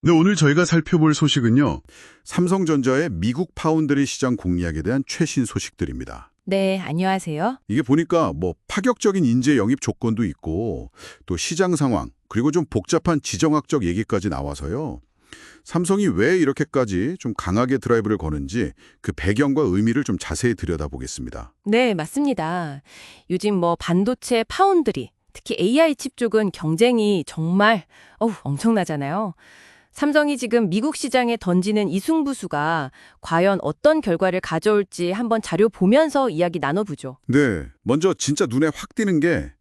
네, 오늘 저희가 살펴볼 소식은요. 삼성전자의 미국 파운드리 시장 공략에 대한 최신 소식들입니다. 네, 안녕하세요. 이게 보니까 파격적인 인재 영입 조건도 있고 또 시장 상황 그리고 좀 복잡한 지정학적 얘기까지 나와서요. 삼성이 왜 이렇게까지 좀 강하게 드라이브를 거는지 그 배경과 의미를 좀 자세히 들여다보겠습니다. 네, 맞습니다. 요즘 반도체 파운드리, 특히 AI 칩 쪽은 경쟁이 정말 엄청나잖아요. 삼성이 지금 미국 시장에 던지는 이 승부수가 과연 어떤 결과를 가져올지 한번 자료 보면서 이야기 나눠보죠. 네, 먼저 진짜 눈에 확 띄는 게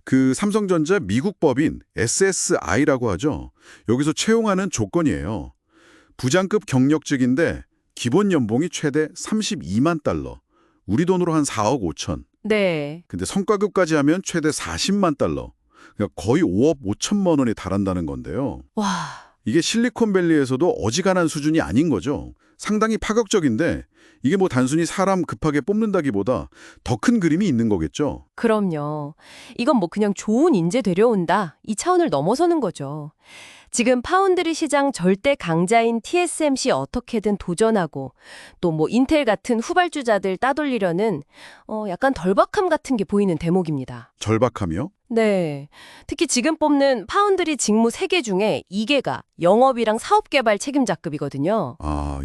그 삼성전자 미국 법인 SSI라고 하죠. 여기서 채용하는 조건이에요. 부장급 경력직인데 기본 연봉이 최대 32만 달러. 우리 돈으로 한 4억 5천. 네, 근데 성과급까지 하면 최대 40만 달러. 그러니까 거의 5억 5천만 원이 달한다는 건데요. 와, 이게 실리콘밸리에서도 어지간한 수준이 아닌 거죠. 상당히 파격적인데 이게 단순히 사람 급하게 뽑는다기보다 더 큰 그림이 있는 거겠죠. 그럼요. 이건 그냥 좋은 인재 데려온다, 이 차원을 넘어서는 거죠. 지금 파운드리 시장 절대 강자인 TSMC 어떻게든 도전하고 또 인텔 같은 후발주자들 따돌리려는 약간 덜박함 같은 게 보이는 대목입니다. 절박하며 네. 특히 지금 뽑는 파운드리 직무 3개 중에 2개가 영업이랑 사업개발 책임자급이거든요.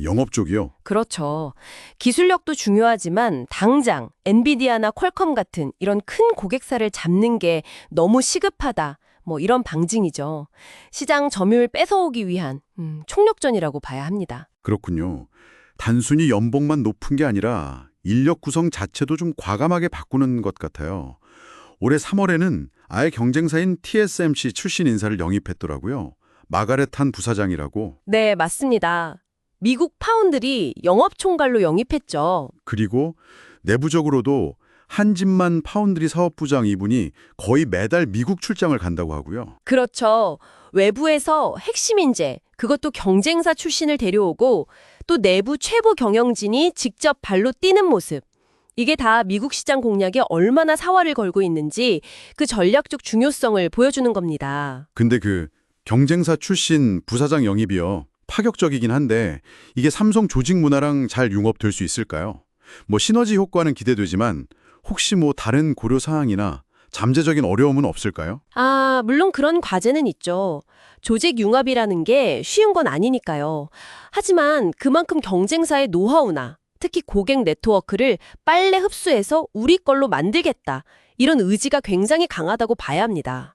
영업 쪽이요. 그렇죠. 기술력도 중요하지만 당장 엔비디아나 퀄컴 같은 이런 큰 고객사를 잡는 게 너무 시급하다. 이런 방증이죠. 시장 점유율 뺏어오기 위한 총력전이라고 봐야 합니다. 그렇군요. 단순히 연봉만 높은 게 아니라 인력 구성 자체도 좀 과감하게 바꾸는 것 같아요. 올해 3월에는 아예 경쟁사인 TSMC 출신 인사를 영입했더라고요. 마가렛 한 부사장이라고. 네, 맞습니다. 미국 파운드리 영업총괄로 영입했죠. 그리고 내부적으로도 한진만 파운드리 사업부장 이분이 거의 매달 미국 출장을 간다고 하고요. 그렇죠. 외부에서 핵심 인재, 그것도 경쟁사 출신을 데려오고 또 내부 최고 경영진이 직접 발로 뛰는 모습. 이게 다 미국 시장 공략에 얼마나 사활을 걸고 있는지 그 전략적 중요성을 보여주는 겁니다. 근데 그 경쟁사 출신 부사장 영입이요. 파격적이긴 한데 이게 삼성 조직 문화랑 잘 융합될 수 있을까요? 시너지 효과는 기대되지만 혹시 다른 고려 사항이나 잠재적인 어려움은 없을까요? 물론 그런 과제는 있죠. 조직 융합이라는 게 쉬운 건 아니니까요. 하지만 그만큼 경쟁사의 노하우나 특히 고객 네트워크를 빨리 흡수해서 우리 걸로 만들겠다. 이런 의지가 굉장히 강하다고 봐야 합니다.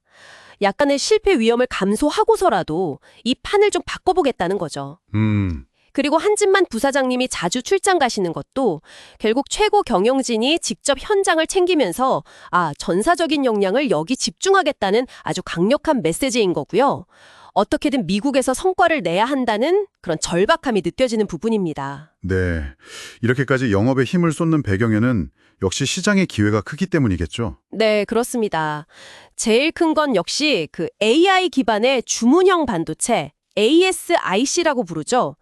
약간의 실패 위험을 감소하고서라도 이 판을 좀 바꿔보겠다는 거죠. 그리고 한진만 부사장님이 자주 출장 가시는 것도 결국 최고 경영진이 직접 현장을 챙기면서 전사적인 역량을 여기 집중하겠다는 아주 강력한 메시지인 거고요. 어떻게든 미국에서 성과를 내야 한다는 그런 절박함이 느껴지는 부분입니다. 네. 이렇게까지 영업에 힘을 쏟는 배경에는 역시 시장의 기회가 크기 때문이겠죠. 네, 그렇습니다. 제일 큰 건 역시 그 AI 기반의 주문형 반도체, ASIC라고 부르죠.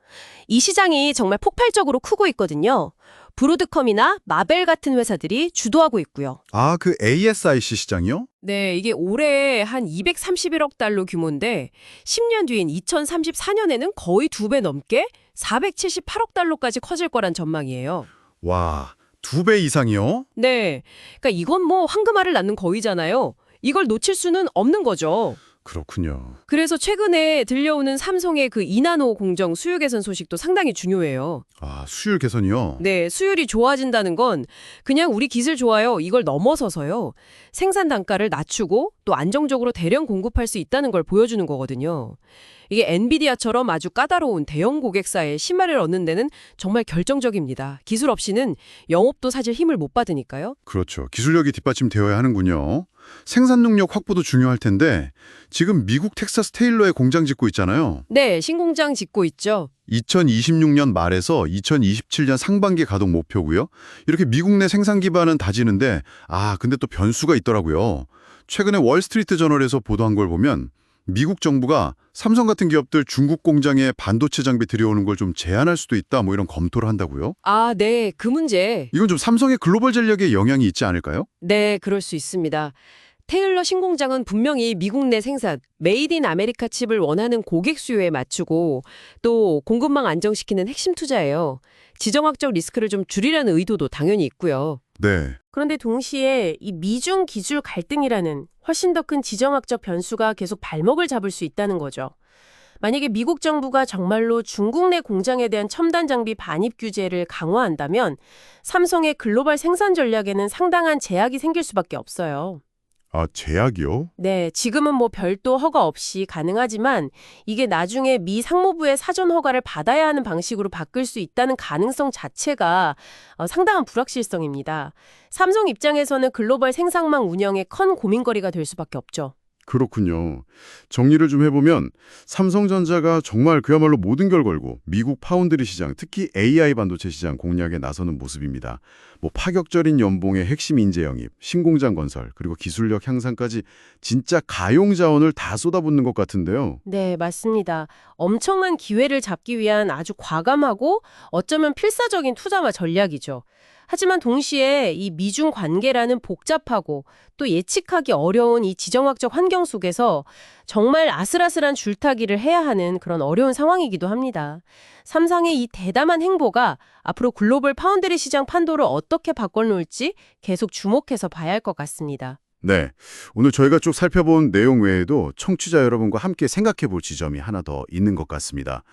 이 시장이 정말 폭발적으로 크고 있거든요. 브로드컴이나 마벨 같은 회사들이 주도하고 있고요. 그 ASIC 시장이요? 네, 이게 올해 한 231억 달러 규모인데 10년 뒤인 2034년에는 거의 2배 넘게 478억 달러까지 커질 거란 전망이에요. 와, 2배 이상이요? 네, 그러니까 이건 황금알을 낳는 거위잖아요. 이걸 놓칠 수는 없는 거죠. 그렇군요. 그래서 최근에 들려오는 삼성의 그 이나노 공정 수요 개선 소식도 상당히 중요해요. 수율 개선이요? 네, 수율이 좋아진다는 건 그냥 우리 기술 좋아요 이걸 넘어서서요. 생산 단가를 낮추고 또 안정적으로 대량 공급할 수 있다는 걸 보여주는 거거든요. 이게 엔비디아처럼 아주 까다로운 대형 고객사의 신뢰를 얻는 데는 정말 결정적입니다. 기술 없이는 영업도 사실 힘을 못 받으니까요. 그렇죠. 기술력이 뒷받침되어야 하는군요. 생산 능력 확보도 중요할 텐데 지금 미국 텍사스 테일러에 공장 짓고 있잖아요. 네, 신공장 짓고 있죠. 2026년 말에서 2027년 상반기 가동 목표고요. 이렇게 미국 내 생산 기반은 다지는데 근데 또 변수가 있더라고요. 최근에 월스트리트 저널에서 보도한 걸 보면 미국 정부가 삼성 같은 기업들 중국 공장에 반도체 장비 들여오는 걸 좀 제한할 수도 있다 이런 검토를 한다고요? 네, 그 문제. 이건 좀 삼성의 글로벌 전략에 영향이 있지 않을까요? 네, 그럴 수 있습니다. 테일러 신공장은 분명히 미국 내 생산, 메이드 인 아메리카 칩을 원하는 고객 수요에 맞추고 또 공급망 안정시키는 핵심 투자예요. 지정학적 리스크를 좀 줄이려는 의도도 당연히 있고요. 네. 그런데 동시에 이 미중 기술 갈등이라는 훨씬 더 큰 지정학적 변수가 계속 발목을 잡을 수 있다는 거죠. 만약에 미국 정부가 정말로 중국 내 공장에 대한 첨단 장비 반입 규제를 강화한다면 삼성의 글로벌 생산 전략에는 상당한 제약이 생길 수밖에 없어요. 아, 제약이요? 네, 지금은 뭐 별도 허가 없이 가능하지만 이게 나중에 미 상무부의 사전 허가를 받아야 하는 방식으로 바뀔 수 있다는 가능성 자체가 상당한 불확실성입니다. 삼성 입장에서는 글로벌 생산망 운영에 큰 고민거리가 될 수밖에 없죠. 그렇군요. 정리를 좀 해보면 삼성전자가 정말 그야말로 모든 걸 걸고 미국 파운드리 시장, 특히 AI 반도체 시장 공략에 나서는 모습입니다. 뭐 파격적인 연봉의 핵심 인재 영입, 신공장 건설, 그리고 기술력 향상까지 진짜 가용 자원을 다 쏟아붓는 것 같은데요. 네, 맞습니다. 엄청난 기회를 잡기 위한 아주 과감하고 어쩌면 필사적인 투자와 전략이죠. 하지만 동시에 이 미중 관계라는 복잡하고 또 예측하기 어려운 이 지정학적 환경 속에서 정말 아슬아슬한 줄타기를 해야 하는 그런 어려운 상황이기도 합니다. 삼성의 이 대담한 행보가 앞으로 글로벌 파운드리 시장 판도를 어떻게 바꿔놓을지 계속 주목해서 봐야 할 것 같습니다. 네, 오늘 저희가 쭉 살펴본 내용 외에도 청취자 여러분과 함께 생각해 볼 지점이 하나 더 있는 것 같습니다.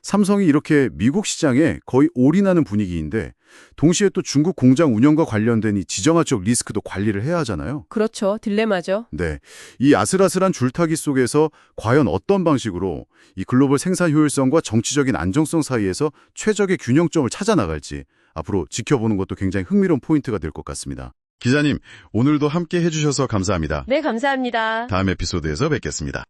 삼성이 이렇게 미국 시장에 거의 올인하는 분위기인데 동시에 또 중국 공장 운영과 관련된 이 지정학적 리스크도 관리를 해야 하잖아요. 그렇죠. 딜레마죠. 네, 이 아슬아슬한 줄타기 속에서 과연 어떤 방식으로 이 글로벌 생산 효율성과 정치적인 안정성 사이에서 최적의 균형점을 찾아 나갈지 앞으로 지켜보는 것도 굉장히 흥미로운 포인트가 될 것 같습니다. 기자님, 오늘도 함께 해주셔서 감사합니다. 네, 감사합니다. 다음 에피소드에서 뵙겠습니다.